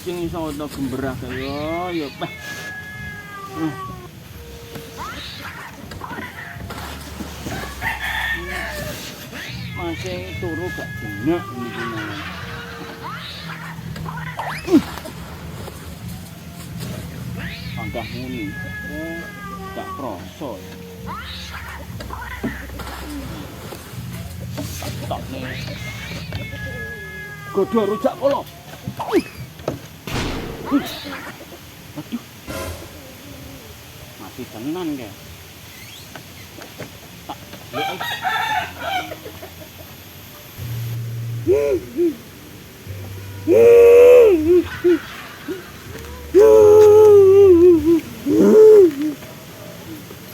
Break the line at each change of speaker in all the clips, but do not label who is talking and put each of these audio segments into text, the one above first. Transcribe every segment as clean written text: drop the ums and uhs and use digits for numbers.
sing iso ana gemberah kaya ya peh. Masih turu gak jenak niki nang. Angkah muni. Gak krasa. Tak nih. Godho rujak kula. Aduh. Mati tenan ke. Tak lek.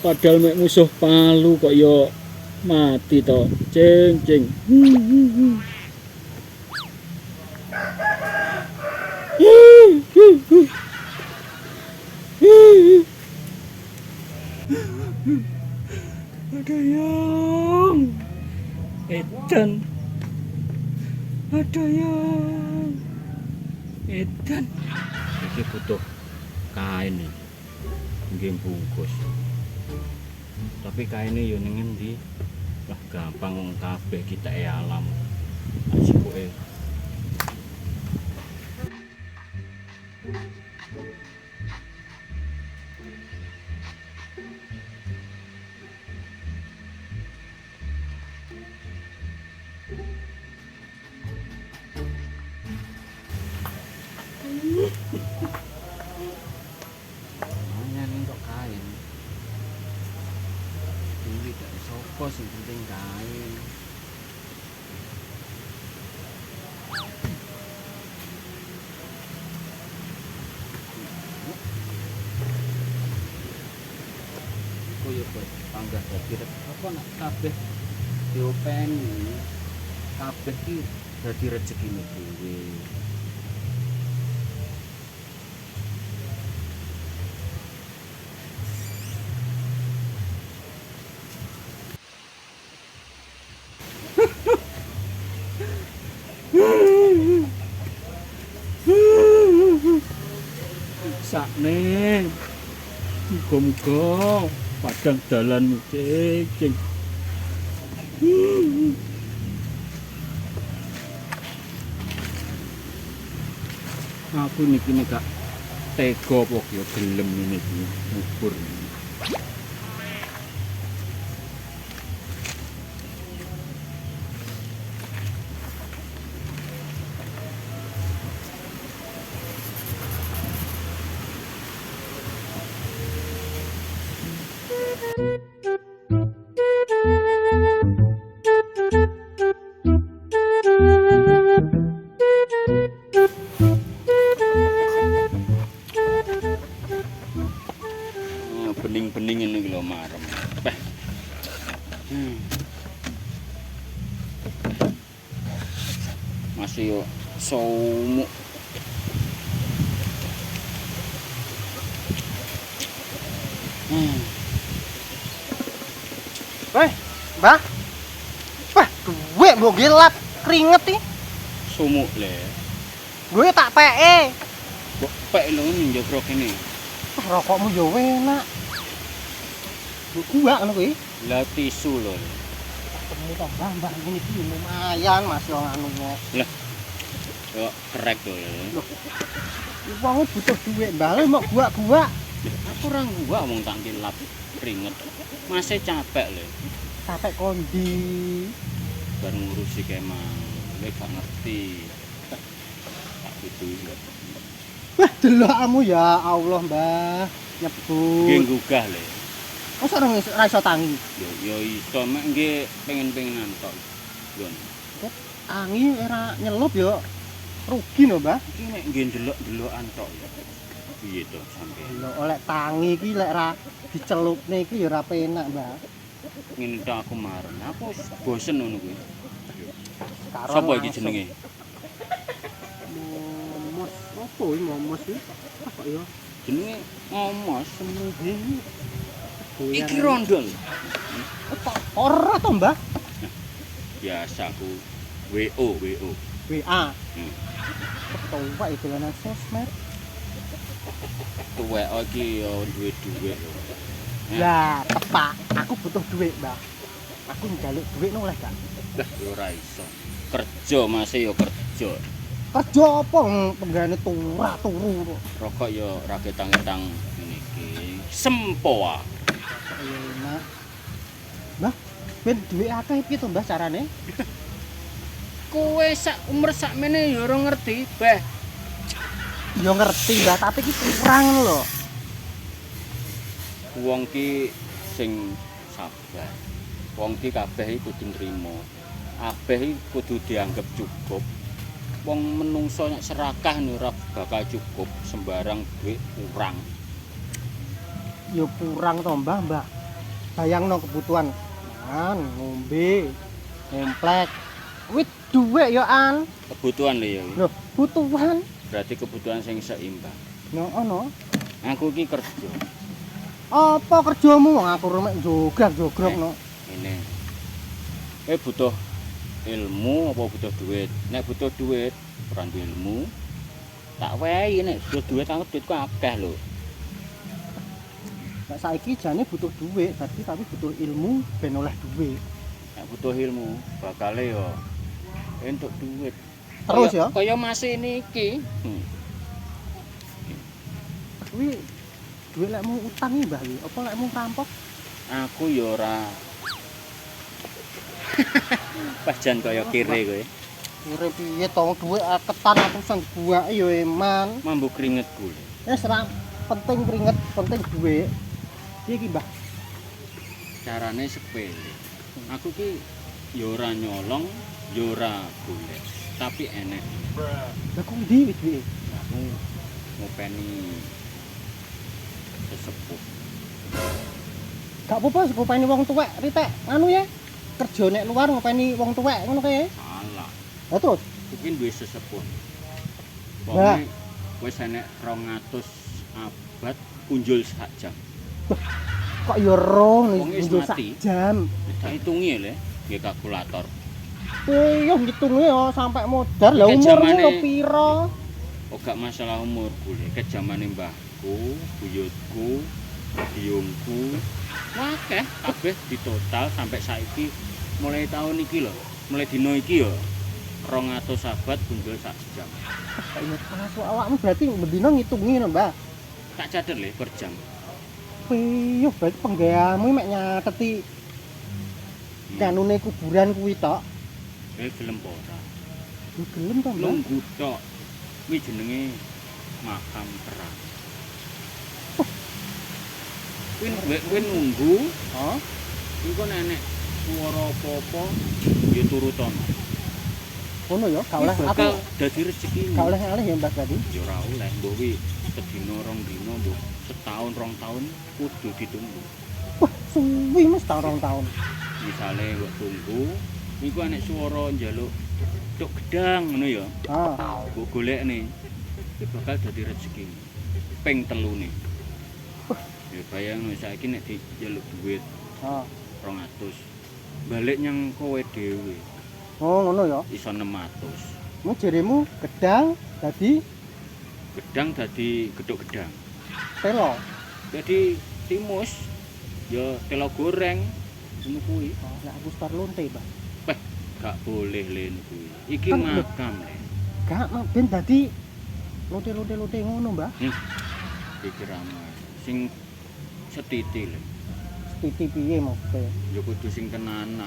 Padahal mek musuh palu kok ya mati to. Cing. Ada yang edan. Ada yang edan. Iki butuh kain iki. Nggih bungkus. Tapi kaine yo ning endi? Lah gampang wong kabeh kita alam. Asikoke. Sopo sing penting kain. Koyo panggah dadi apa nak kabeh diopeni. Kabeh iki dadi rezekine dhewe. Sakne muga-muga padang dalan cing. Aku niki gak tega apa ya gelem niki ngubur. Bening-bening ini lho marem. Beh. Masih yo saumuk.
Weh, Mbah. Wah, duwe mbok gelap keringet iki.
Sumuk le.
Gue tak peke.
Kok pek lho njogro kene.
Rokokmu yo enak. Gua ngono kuwi.
Lah tisu lho.
Temu to Mbah ngene iki lumayan Mas yo anu kok.
Lah. Yo krek lho.
Wong butuh duit Mbah, lho mok gua.
Aku ora gua wong tak kilap keringet. Masih capek lho.
Capek kondi.
Bar ngurusi kemang. Kowe gak ngerti. Tak butuh.
Wah, delokmu ya Allah, Mbah. Nyebut.
Nggih nggugah lho.
Masa ora iso tangi.
Yo iso mek nggih pengen-pengenan tok. Lho.
Tangi ora nyelup yo. Rugi lho, Mbah.
Iki nek nggih ndelok-ndelokan tok. Piye to sampeyan?
Lho oleh tangi iki lek ra dicelupne iki ya ora penak, Mbah.
Ngene tok aku mareng. Aku bosen ngono kuwi.
Karo
Sapa iki jenenge?
Momos. Opo iki momos iki? Apa ya?
Jenenge Ngomos.
Semungkin.
Iki rondol.
Ora to, Mbah?
Biasa aku WO.
WA. tuwek iki dolanan sosmed.
Tuwek iki yo duwe dhuwit.
Lah, tepak. Aku butuh duit, Mbah. Aku njaluk duit oleh gak?
Lah yo ora iso. Kerja Mas yo kerja.
Kerja apa penggane turu.
Rokok yo ora ketang-ketang ngene iki. Sempoa.
Iya, enak. Mbah, ben duit akeh piye to, Mbah carane?
Kowe sak umur sakmene yo ora ngerti, Beh.
Ya ngerti, Mbah, tapi iki kurang lho.
Wong ki sing sabar. Wong ki kabeh iki kudu nrimo. Kabeh iki kudu dianggep cukup. Wong menungso nek serakah ora bakal cukup, sembarang duit kurang.
Ya kurang to, Mbah. Bayangno kebutuhan mangan, ngombe, komplek. Wit duit ya an.
Kebutuhan lho ya.
Lho, butuhan.
Berarti kebutuhan sing seimbang.
No ono.
Aku iki kerja.
Apa kerjamu wong aku remek jograg no.
Ini. Butuh ilmu apa butuh duit? Nek butuh duit, ora duwe ilmu. Tak wehi nek butuh duit aku duitku akeh lho.
Nek saiki jane butuh duit, tapi butuh ilmu ben oleh duit.
Nek butuh ilmu, bakale yo entuk duit.
Terus ya?
Kaya masih niki.
Kuwi duit lekmu utang iki, Mbah iki. Apa lekmu rampok?
Aku yo ora. Pas jan kaya kire kowe.
Urip piye to duit ketan aku sing buake ya eman.
Mambu keringetku.
Wis ra penting keringet, penting duit. Piye iki, Mbah?
Carane sepele. Aku ki yo ora nyolong, yo ora golek, tapi enek.
Lah kok ndi wis duit?
Aku ngopeni sesepuh.
Gak apa-apa ngopeni wong tuwek, Ritek. Anu ya. Kerja nek luar ngopeni wong tuwek ngono kae.
Salah.
Lah terus
Iki duwe sesepuh.
Lah.
Wong wis enek 200 abad punjul sak jam.
kok ya roh
Wong wis
sak
mati.
jam.
Tak hitungi le, nggih kalkulator.
Yo ngitunge ya sampai modar. Lah
Iki
umurmu
jamane-
lho pira?
Oh gak masalah umurku le, ke zamane mbahku, buyutku, biyungku. Wakeh kabeh ditotal sampai saiki mulai tahun iki lho, mulai dino iki ya 200 abad punjul sak jam.
Kaya pasu awakmu berarti mendino ngitungi lho, Mbah.
Tak catet le per jam.
Piye berarti penggaweanmu mek nyateti kanune kuburan kuwi tok.
Gelem apa ora?
Lu gelem to, Mbah?
Nunggu tok. Kuwi jenenge makam perang. Kuwi nunggu,
Hah?
iku nenek swara apa-apa ya turutono.
Ngono ya, gak oleh aku
Bakal dadi rezeki.
gak oleh ngalih ya, Mbah berarti.
Ya ora oleh, mbok kuwi sedina rong dina, mbok setahun rong tahun kudu ditunggu.
Wah, suwi Mas tahun tahun.
Misale kok tunggu, iku enek swara njaluk tuk gedang ngono ya.
Ah,
Mbok golekne. Iki bakal dadi rezeki. Ping telune. Ya bayangno saiki nek dijaluk duit
ah.
200. Balik nyang kowe dhewe
Oh, ngono ya.
iso 600.
Mu jerimu gedang dadi
Gedang dadi gedhok gedang.
telo.
Jadi timus ya telo goreng ngono kuwi.
Oh, nek aku star lonte, Mbah.
Weh, gak boleh le kuwi. Iki
Kan,
makam le.
Gak ben dadi lonte ngono, Mbah.
Iki ramah. Sing setiti le.
Titi piye maksudnya?
Ya kudu sing tenanan.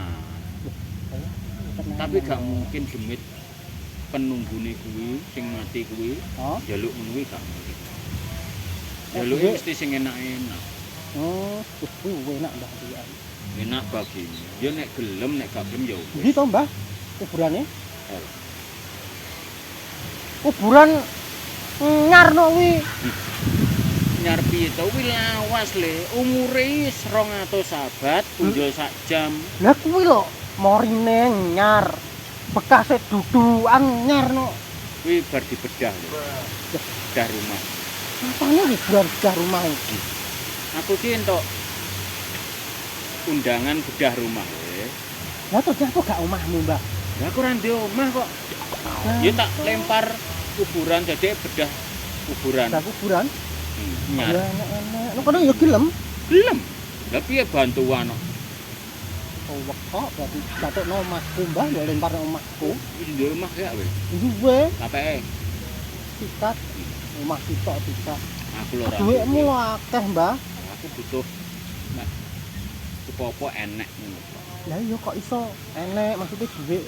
Tenan.
Tapi gak mungkin demit penunggune kuwi sing mati kuwi
Oh,
njaluk ngono kuwi gak mungkin.
Eh,
Njaluke
duit.
mesti sing enak-enak.
oh, enak Mbah iki.
Enak bagimu. Ya nek gelem nek gak gelem ya
Ndi
wis.
to, Mbah? Kuburane?
Eh,
Kuburan nyarno kuwi.
Nyar piye to kuwi lawas le. Umure wis 200 abad punjul sak jam.
Lah kuwi lho morine nyar. Bekase dudukan nyarno.
Kuwi bar dibedah lho. Bedah rumah.
Apane wis bedah rumah iki?
Aku ki entuk undangan bedah rumah le.
Lah terus aku gak omahmu, Mbah.
Lah aku ora ndek omah kok.
Lah,
Ya tak lempar kuburan jadi bedah kuburan.
Dah kuburan.
Nyar.
Ya enak-enak. Lu kadang ya gelem.
Gelem. Lah piye bantuan kok?
Oh, kok berarti datokno omahku, Mbah, ya lemparno omahku.
Wis duwe omah ya wis.
Duwe
Kapeke
sikat omah sitok sikat.
aku lho ora.
Duitmu akeh, Mbah.
Aku butuh nek apa-apa enek ngono.
Lah iya kok iso enek maksudnya duit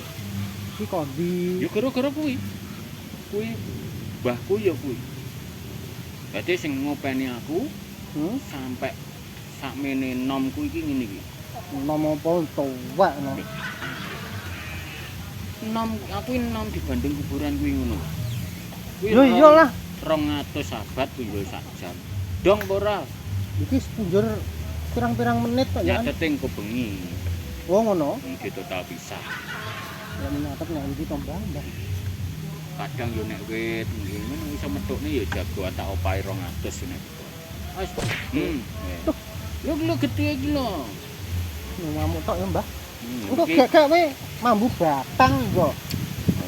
iki kok ndi?
Ya gara-gara kuwi. Kuwi mbahku ya kuwi. Dadi sing ngopeni aku sampai sakmene nomku iki ngene iki.
Nom apa tuwek no.
Nom aku nom dibanding kuburan kuwi ngono. Kuwi
Yo iyalah.
200 sahabat punjul sak jam. Dong apa ora?
Iki punjul pirang-pirang menit kok ya.
Nyatete engko bengi.
Oh ngono.
Iki total pisah.
Ya nyatet nek iki to Mbah.
Kadang yo nek wit ngene iso metukne yo jago tak opahe 200 nek. Wis. Tuh, yo lho gedhe iki lho.
Ngamuk tok ya Mbah. Engko
Iki
gak we mambu batang kok.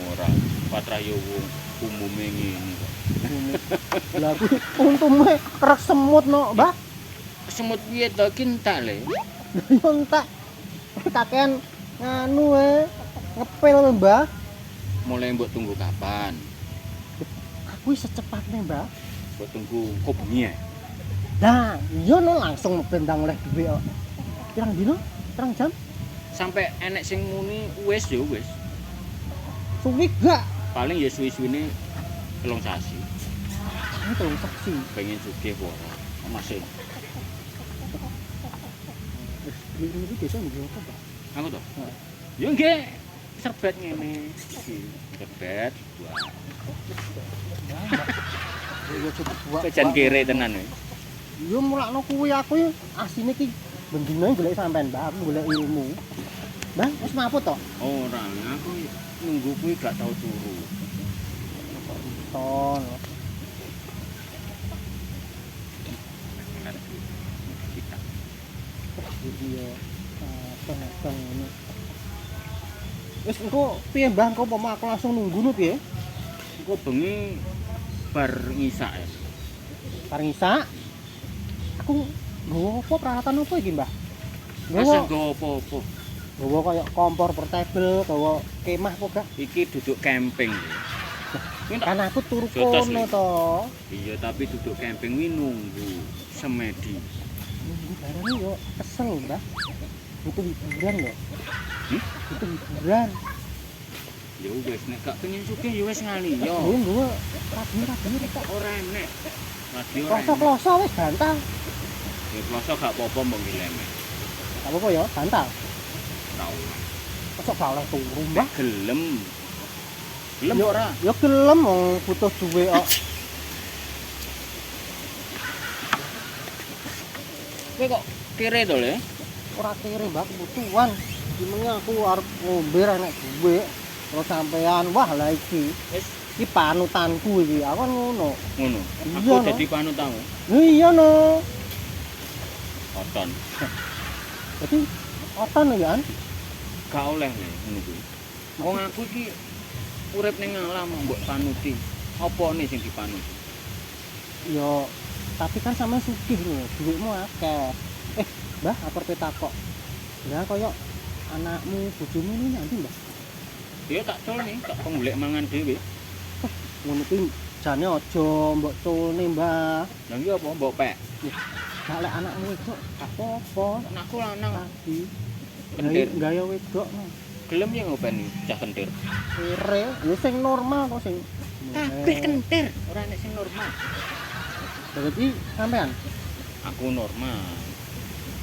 ora patrayo wong umume ngene kok.
Lah kuwi untume kerek semut no, Mbah.
Semut piye to kintal e?
Yo entek. Kakean nganu ngepil Mbah.
Mulai mbok tunggu kapan?
Aku secepatnya Mbah.
Mbok tunggu kok bengi ya?
Nah, iya no langsung bendang oleh duit kok. Pirang dino? Pirang jam?
Sampai enek sing muni wis ya wis.
Suwi gak?
Paling ya suwi-suwine 3 sasi.
Ini telung saksi.
Pengen sugih apa ora? Masih.
Wis beli ini biasa nggih apa, Pak?
Aku to? Ya nggih. Serbet ngene iki. Serbet buah.
Ya cukup buat.
Kejan kere tenan kowe.
Yo mulakno kuwi aku asine iki bendina golek sampean, Mbak. Aku golek ilmu. Mbah, wis maput to?
Ora, aku nunggu kuwi gak tau turu.
Ton.
Kita.
Jadi ya tenang ini. Wis engko piye Mbah, engko apa aku langsung nunggu no piye?
Engko bengi bar ngisak ya.
Bareng isak. Aku nggawa apa peralatan apa iki, Mbah?
Masa
Nggawa
nggo apa-apa.
nggawa kaya kompor portable, nggawa kemah apa gak?
Iki duduk camping. Kuwi tak
Kan aku turu
Jotos,
kono
Li.
to.
iya tapi duduk camping kuwi nunggu semedi.
Nunggu barang yo kesel, Mbah. Itu hiburan lho. Itu hiburan.
Ya wis nek gak pengen sugih ya wis ngali yo.
Nggawa radio tak
Ora enek. Radio ora enek.
kloso-kloso wis bantal.
Ya kloso gak apa-apa mbok ngileme.
Gak apa-apa ya, bantal.
Ora oleh.
Kok gak oleh turu, Mbah?
Gelem. Gelem
Yo-
ora?
Ya gelem wong butuh duwe kok.
Kowe kok kere to le?
Ora kere, Mbah, kebutuhan. Jenenge aku arep ngombe ra nek duwe. Terus sampean, wah lah iki.
Wis
Iki panutanku iki. Aku kan ngono.
ngono.
Iya,
Aku
no.
dadi panutanmu.
Iya no.
Oton.
Jadi oton ya kan?
Gak oleh le ngono kuwi. Wong aku iki urip ning alam mbok panuti. Apa nih sing dipanuti?
Yo, tapi kan sama sugih lho, duitmu akeh. Mbah, aku arep takok. Lah koyo anakmu, bojomu ini nanti, Mbah.
Ya tak culne, tak penggolek mangan dhewe.
Ngono kuwi jane aja mbok culne, Mbah.
Lah iki apa mbok pek?
Gak lek anakmu wedok, gak apa-apa.
Anakku lanang
Tadi
kentir.
gaya wedok no.
Gelem ya ngopeni cah kentir.
Kere, ya sing normal kok sing.
Kabeh kentir, ora nek sing normal.
Berarti sampean
Aku normal.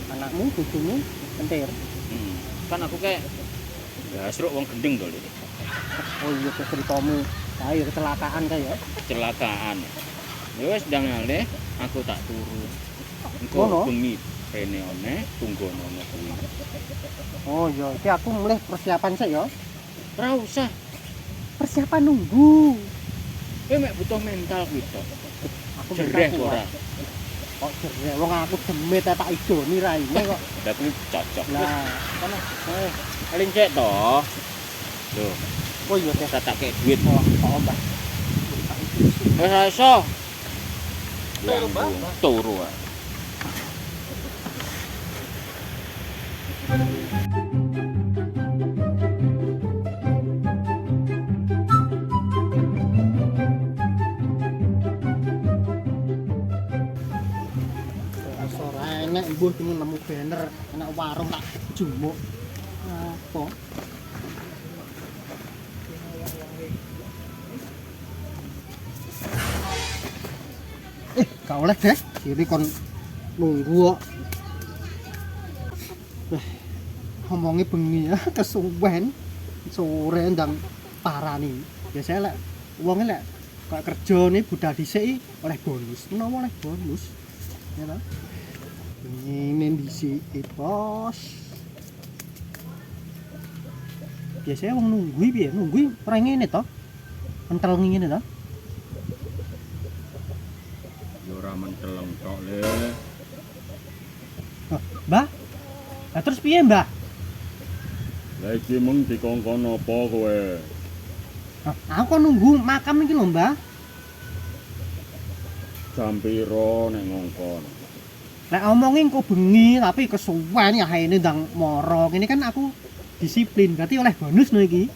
anakmu, bojomu kentir.
Kan aku kayak gasruk wong gendeng to lho.
Oh iya ceritamu. Kae kecelakaan kae ya.
Kecelakaan. Ya wis ndang alih aku tak turu.
Ngono?
Engko bengi rene one tunggono kuwi.
Oh iya, iki aku mulai persiapan sik ya.
Ora usah.
Persiapan nunggu.
Kowe mek butuh mental kuwi to.
Aku
Jereh
mental
ora.
Kok jereh wong aku demit tak idoni raine kok.
Lah kuwi cocok.
Lah, kono.
Paling cek to. Lho,
Oh iya teh.
tak kek duit.
Oh, Mbah.
Wis ra iso.
Turu, Mbak.
Turu ae.
Ora enek mbuh cuma nemu banner enak warung tak jumuk. Apa? Gak oleh deh, kiri kon nunggu kok. Ngomongnya bengi ya, kesuwen sore ndang parani. Biasanya lek wong lek kok kerja nih budal dhisik oleh bonus, menawa oleh bonus. Ya ta? Ini dhisik bos. Biasanya wong nunggu piye? Nunggu ora ngene to. Entel ngene to.
Ora menteleng tok le.
Mbah. Lah terus piye, Mbah?
Lah iki mung dikongkon apa kowe?
Aku kok nunggu makam iki lho, Mbah.
Jam piro nek ngongkon?
Lek omongin kok bengi tapi kesuwen ya ini ndang moro. Ini kan aku disiplin, berarti oleh bonus no iki.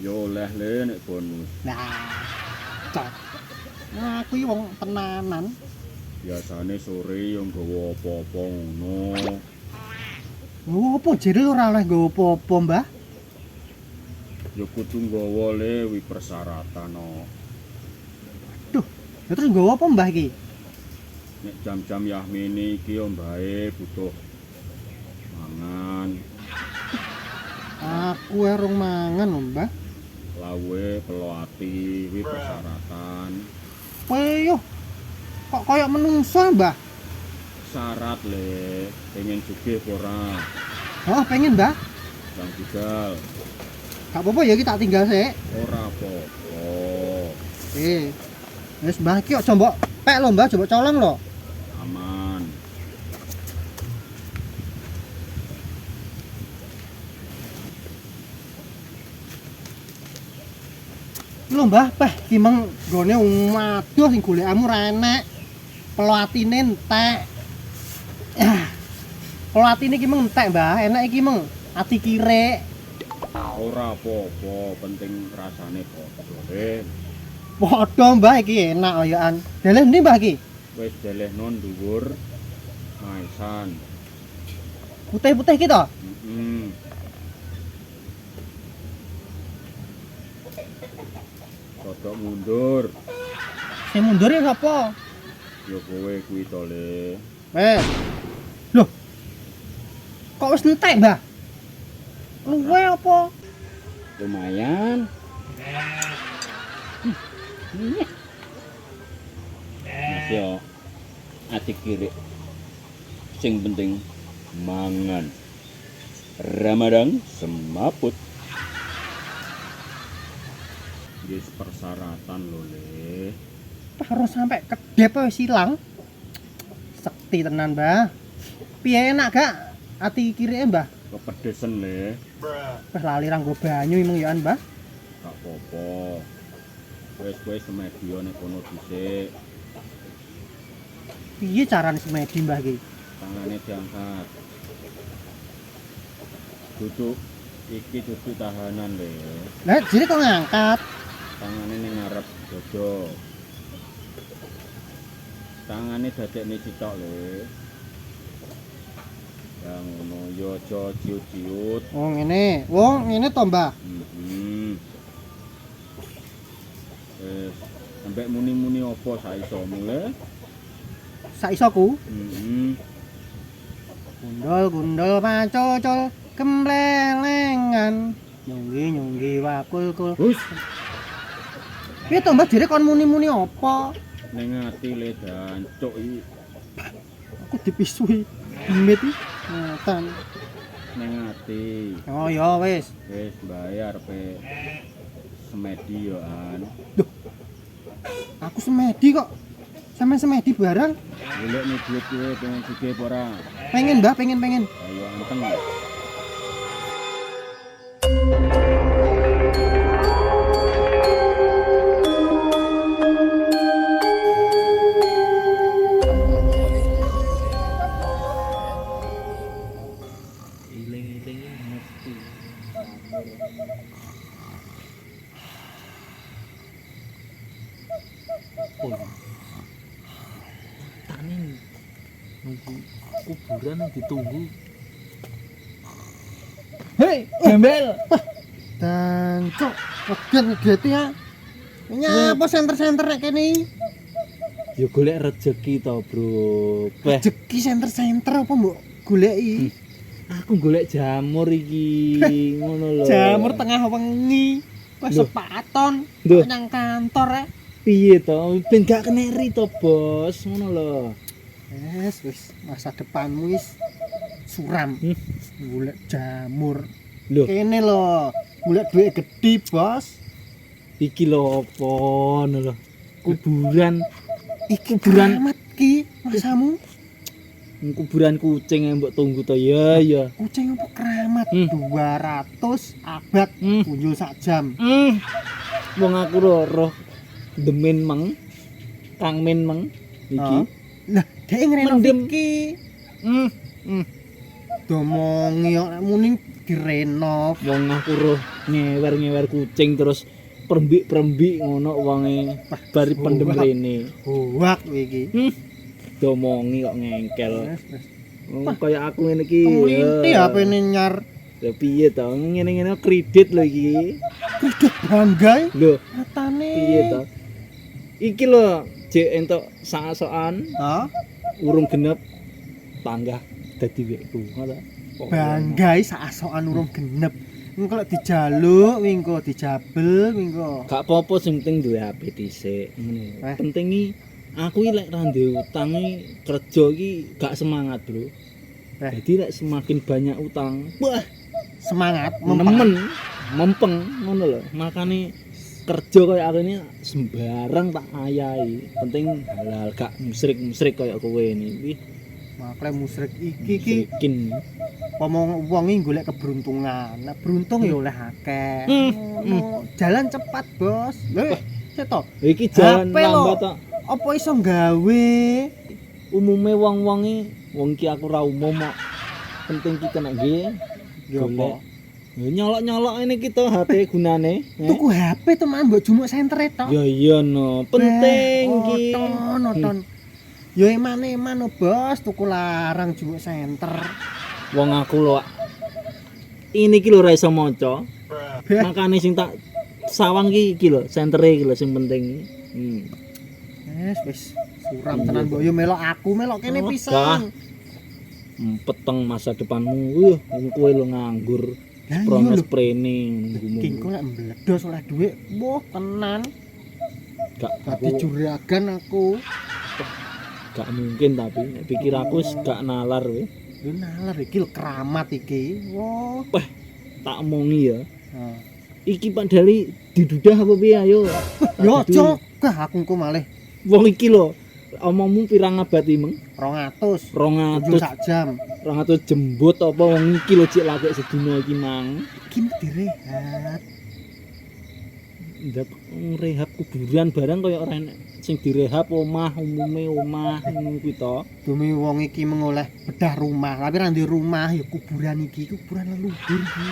Ya oleh le nek bonus.
Nah. Cok. Nah, aku iki wong tenanan.
Biasane sore yo nggawa apa-apa ngono.
Ngopo jere ora oleh nggawa apa-apa, Mbah?
Ya kudu nggawa le wi persyaratan no.
Duh, ya terus nggawa apa, Mbah iki?
Nek jam-jam Yahmini iki yo mbae butuh mangan.
Aku erung mangan lho, Mbah.
Lawe peloati wi persyaratan.
Kowe yo kok koyo menungso, Mbah?
Syarat le, pengen sugih apa ora?
Oh, pengen, Mbah.
Bang Bigal,
Gak apa-apa ya kita tinggal sik.
ora apa-apa.
Wis Mbah iki kok coba pek lho, Mbah, coba colong lho.
Aman.
Lho Mbah, peh iki meng gone waduh sing golekamu ra enek. Peloatine entek. Peloatine iki meng entek, Mbah. Enak iki meng ati kirek.
Ora apa-apa, penting rasane padha le.
Padha Mbah iki enak koyokan. Deleh ndi Mbah iki?
Wis delehno dhuwur maisan.
Putih-putih iki to?
Heeh. Kodok mundur.
Sing mundur ya sapa?
Ya kowe kuwi to le.
Loh. Kok wis entek, Mbah? Luwe apa?
Lumayan. Mas yo ati kiri. Sing penting mangan. Ramadan semaput. Wis persyaratan lho le.
Harus sampai kedep wis ilang. Sekti tenan, Mbah. Piye enak gak ati kirike, Mbah?
Kepedesen le.
Wis lali ra nggo banyu imeng ya, Mbah.
Gak apa-apa. Wis semedya nek kono dhisik.
Piye carane semedi, Mbah iki?
Tangane diangkat. Duduk iki dudu tahanan le.
Lah, jere kok ngangkat.
Tangane ning ngarep dada. Tangane dadekne sitok le. Ya ngono ya aja ciut-ciut.
Oh, ngene. Wong ngene to, Mbah.
Wis sampai muni-muni apa saisomu le?
Saisoku. Gundul-gundul pacocol kemplelengan. Nyunggi-nyunggi wakul-kul.
Hus,
Piye to, Mbah? Jere kon muni-muni apa?
ning ati le dancuk iki.
Aku dipisui. Demit iki. Ngoten.
Ning ati.
Oh ya wis.
Wis mbayar pe semedi yo an.
Aku semedi kok. Sampe semedi barang.
Golek nih duit kowe pengen sugih apa ora?
Pengen, Mbah, pengen.
Ayo anteng. Oh. Tani nunggu kuburan yang ditunggu.
Hei, gembel.
Dan cok, ngegeti ya. Nyapa senter-senter nek kene?
Ya golek rezeki to, Bro. Beh,
Rezeki senter-senter apa mbok goleki?
aku golek jamur iki. Ngono lho.
Jamur tengah wengi. Wes
Loh.
sepaton
Loh.
nang kantor
Piye to? Ben gak keneri to, Bos. Ngono lho.
wis masa depanmu wis suram. Golek jamur.
Lho,
Kene lho, golek duit gede, Bos.
iki lho apa ngono lho. Kuburan,
Iki
Kuburan.
keramat ki masamu.
kuburan kucing yang mbok tunggu to. Ya.
Kucing apa keramat? 200 abad
Hmm.
kunjul sak jam.
Wong aku roh demen mang. Kang Min mang iki.
Oh. Lah, dhek ngreno
Mendem.
iki. Domongi kok nek muni direnov.
Wong aku roh ngewer-ngewer kucing terus perembik-perembik ngono wonge bari pendem
Wah.
rene.
Hoak iki.
Domongi kok ngengkel.
Wes.
Kaya aku ngene iki.
Kemelinti HP-ne nyar.
Ya piye to? Ngene-ngene kredit lho iki.
Kredit banggai
Lho,
matane.
piye to? Iki lho jek entuk sak-sokan
Hah?
urung genep tangga dadi wekku. Ngono.
Banggai sak-asokan urung genep. Engko lek dijaluk wingko dijabel wingko.
Gak apa-apa sing penting duwe HP dhisik. Ngono. Penting iki aku iki lek ra duwe utang iki kerja iki gak semangat, Bro. Jadi lek semakin banyak utang, wah,
Semangat
nemen, mempeng ngono lho. Makane kerja kaya aku ini sembarang tak ayahi. Penting halal, gak musrik-musrik kaya kowe ini.
Makle musrik iki
Musrikin.
ngomong wong iki golek keberuntungan. Nek beruntung ya oleh akeh. Ngono. Jalan cepat, Bos. Lho, seto.
Iki jalan
HP lho.
lambat tok.
Apa iso gawe?
Umume wong-wong wong iki aku ra umum kok. Penting ki kena nggih.
Ya apa?
Ya nyolok-nyolok ini kita HP gunane.
Tuku HP teman mbok jumuk senter tok.
Ya iya no, penting ki.
Oton. Ya eman-eman no, Bos, tuku larang jumuk senter.
Wong aku lho. Ini ki lho ra iso maca.
Beh.
Makane sing tak sawang ki iki lho, sentere iki lho sing penting.
Wis suram tenan mbok yo melok aku melok kene
Oh,
pisan.
Peteng masa depanmu. Kowe lho nganggur.
Lah iya
Prono
lho.
sprene
Kingko lek mbledos oleh dhuwit, wah tenan.
Gak
Dadi
aku,
juragan aku.
gak mungkin tapi nek pikir aku wis gak nalar we.
Lho nalar iki lho keramat iki. Wah.
Tak omongi ya.
Nah.
Iki padahal didudah apa piye ayo.
Yo cok, aku engko malih
Wong iki lho omongmu pirang abad iki meng?
200.
200
Kunjul sak jam.
200 jembut apa wong iki lho cek lagek sedina iki mang.
Iki direhat.
Ndak ngrehab kuburan barang kaya ora enek sing direhab omah umume omah ngono kuwi to.
Demi wong iki mengoleh bedah rumah, tapi ra ndek rumah ya kuburan iki, kuburan leluhur iki.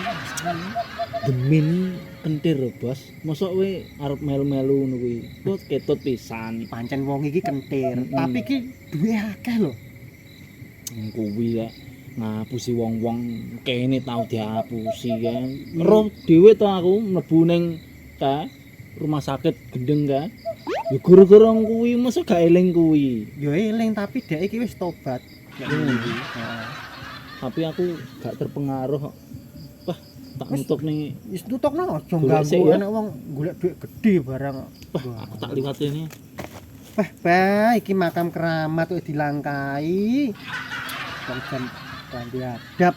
Demen kentir lho, Bos. Mosok kowe arep melu-melu ngono kuwi. Kok ketut pisan.
Pancen wong iki kentir, tapi iki duwe akeh lho.
Kuwi lek ngapusi wong-wong kene tau diapusi kan. Roh dhewe to aku mlebu ning rumah sakit gendeng kan. Ya gara-gara kuwi mosok gak eling kuwi.
Ya eling tapi dhek iki wis tobat.
Tapi aku gak terpengaruh kok. Wah, tak nutuk ning
Wis tutokno aja
Golek sik,
ganggu
ya.
enek wong golek dhuwit gede barang.
aku tak liwat ini.
Iki makam keramat kok dilangkai. Jam ganti adab.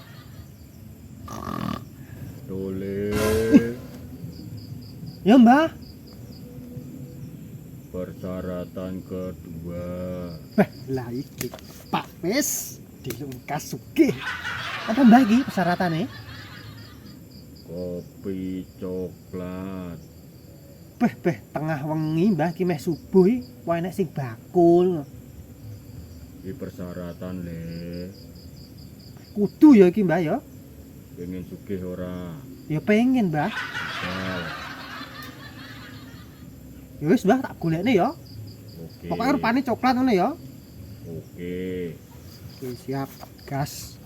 Dole
Ya, Mbah.
persyaratan kedua.
Lah iki Pak wis dilungkas sugih. Apa Mbah iki persyaratannya?
Kopi coklat.
Tengah wengi Mbah iki meh subuh iki wae enek sing bakul.
Iki persyaratan le.
Kudu ya iki Mbah ya.
Pengen sugih ora?
Ya pengen, Mbah.
Nah,
Ya wis, Mbah, tak golekne ya.
oke.
Pokoknya rupane coklat ngono ya.
Oke.
Oke, siap. Gas.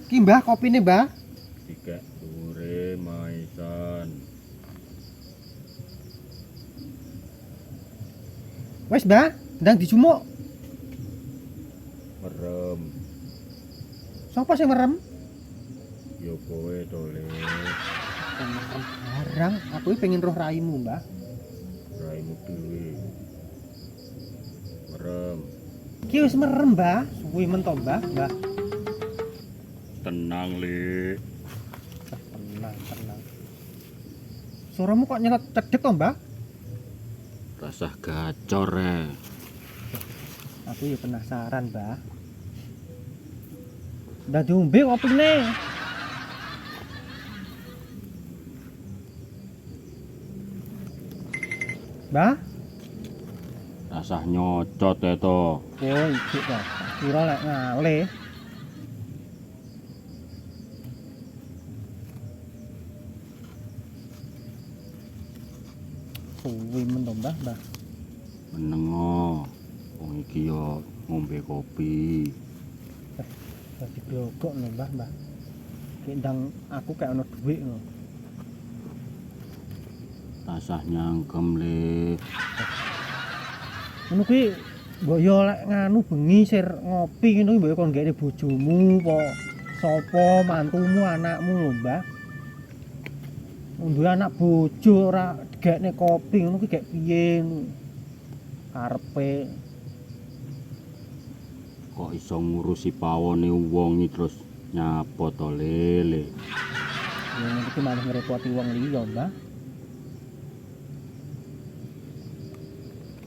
Ki, Mbah, kopine, Mbah.
Tiga sore maisan.
Wes, Mbah, ndang dijumuk.
Merem.
Sopo sing merem?
Yo kowe to Le.
Merem barang. Aku iki pengen roh raimu, Mbah.
Raimu dhewe. Merem.
Ki wis merem, Mbah. Suwi men to, Mbah. Mbah.
Tenang Le.
Tenang. Suaramu kok nyelet cedek to, Mbah?
Rasah gacor
Aku ya penasaran, Mbah. Udah diombe kopine. Mbah?
Rasah nyocot to.
Oh, iki to. Kira lek ngale. Suwi men to, Mbah, Mbah.
Menengo. Wong iki yo ngombe kopi.
Dadi glogok lho, Mbah, Mbah. Ki ndang aku kayak ono dhuwit lho.
Rasah nyangkem Le.
Ngono kuwi mbok yo lek nganu bengi sir ngopi ngono kuwi mbok kon gene bojomu apa sapa mantumu anakmu lho, Mbah. Duwe anak bojo ora gegekne kopi ngono kuwi gek piye karepe.
Kok iso ngurusi pawone wong iki terus nyapa to Le.
Ya ngono kuwi malah ngrepoti wong liya, Mbah.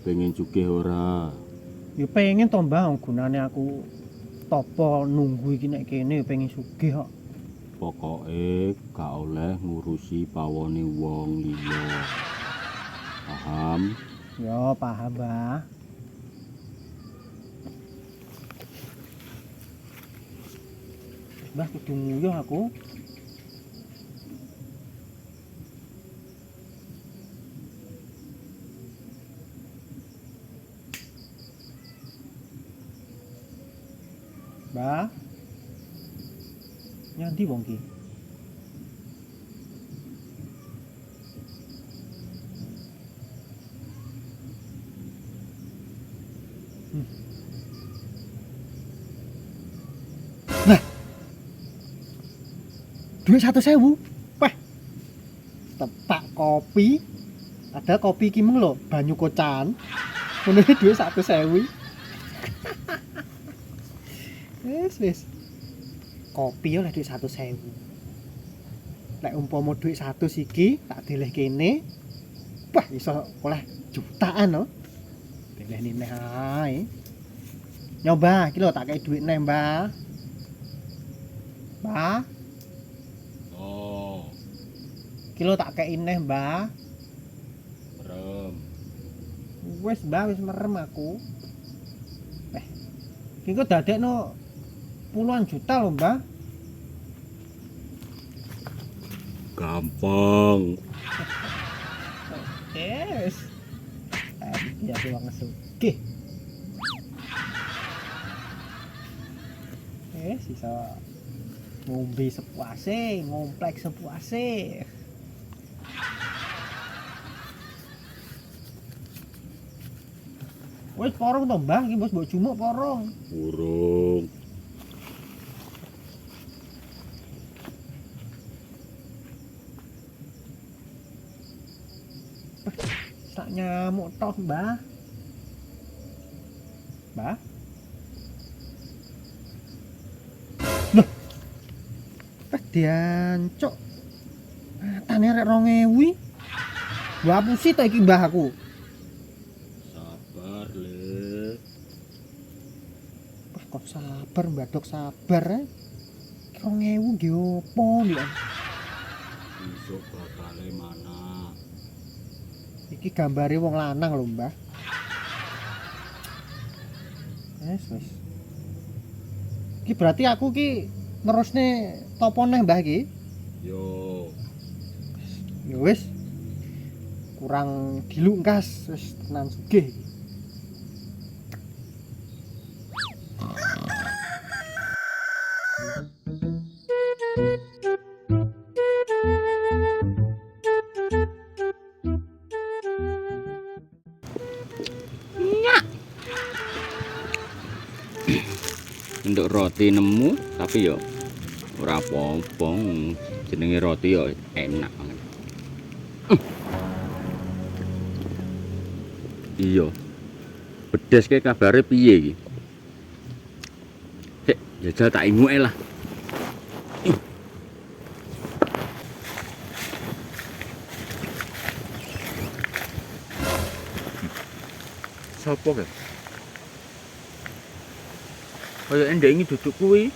Pengen sugih ora?
Ya pengen to, Mbah, gunane aku topo nunggu iki nek kene pengen sugih kok.
Pokoke gak oleh ngurusi pawone wong liya. Paham?
Ya paham, Mbah. Mbah kudu nguyuh aku. Mbah. Nyanti wong ki. Lah. Duit 100.000. Wah. Tepak kopi. Ada kopi ki meng lho, banyu kocan. Ngono duit 100.000. Wis. Kopi oleh duit 100.000. Lek umpama duit 100 iki tak deleh kene, wah iso oleh jutaan lho. Deleh neh ae. Nyoba iki lho tak kei duit neh, Mbah. Mbah,
Oh,
iki lho tak kei neh, Mbah.
merem.
Wis, Mbah, wis merem aku. Iki kok dadekno puluhan juta lho, Mbah.
Gampang.
Yes. Ya wong sugih. Sisa ngombe sepuase, ngomplek sepuase. Wis porong to, Mbah, iki bos mbok jumuk porong.
Burung.
Sak nyamuk toh, Mbah. Mbah. Loh. Diancuk. Matane rek 2000. Mbah apusi to iki, Mbah aku.
Sabar Le.
Wah, kok sabar, Mbah Dok, sabar. 2000 nggih opo, Mbak?
Besok bakale mana?
Iki gambare wong lanang lho, Mbah. Wis. Iki berarti aku ki nerusne topo neh, Mbah iki?
Yo,
Ya wis. Kurang dilungkas wis tenan sugih iki.
untuk roti nemu tapi yo ora apa-apa jenenge roti yo enak banget. Iya. Pedes ke kabare piye iki? Sik, jajal tak inguke lah. Sopo ke? Kaya endek ini duduk kuwi.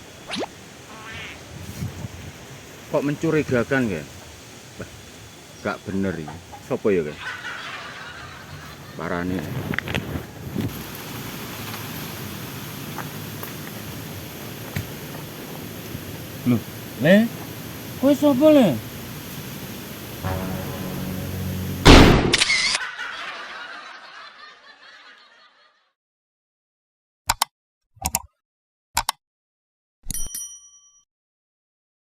Kok mencurigakan ya? Bah, gak bener ini. Sopo ya kan? Parane. Loh, Le? Kowe sopo, Le?